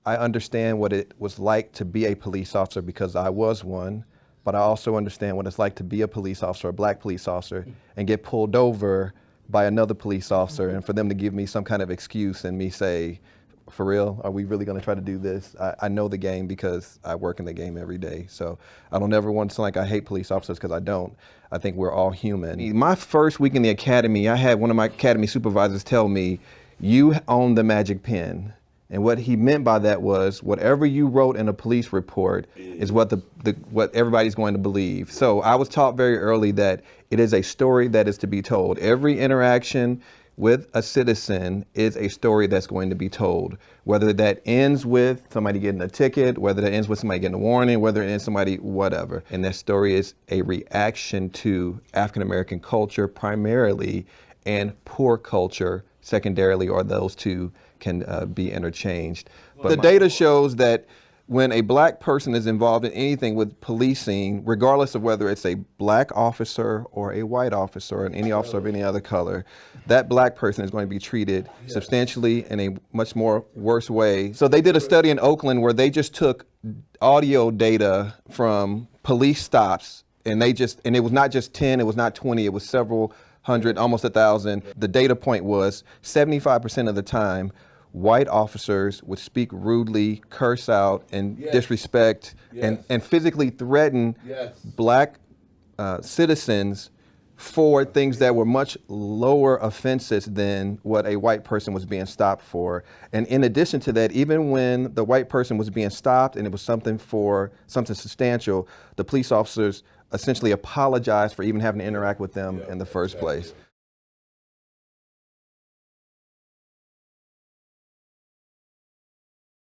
I understand what it was like to be a police officer because I was one, but I also understand what it's like to be a police officer, a black police officer, and get pulled over by another police officer and for them to give me some kind of excuse and me say, for real, are we really gonna try to do this? I know the game because I work in the game every day. So I don't ever want to sound like I hate police officers because I don't. I think we're all human. My first week in the academy, I had one of my academy supervisors tell me, you own the magic pen. And what he meant by that was whatever you wrote in a police report is what what everybody's going to believe. So I was taught very early that it is a story that is to be told. Every interaction with a citizen is a story that's going to be told. Whether that ends with somebody getting a ticket, whether that ends with somebody getting a warning, whether it ends somebody, whatever. And that story is a reaction to African American culture primarily and poor culture secondarily, or those two can be interchanged. But the data shows that when a black person is involved in anything with policing, regardless of whether it's a black officer or a white officer or any officer of any other color, that black person is going to be treated substantially in a much more worse way. So they did a study in Oakland where they just took audio data from police stops and it was not just 10, it was not 20, it was several hundred, almost 1,000. The data point was 75% of the time, white officers would speak rudely, curse out, and disrespect, and physically threaten black citizens for things that were much lower offenses than what a white person was being stopped for. And in addition to that, even when the white person was being stopped and it was something substantial, the police officers essentially apologized for even having to interact with them in the first place.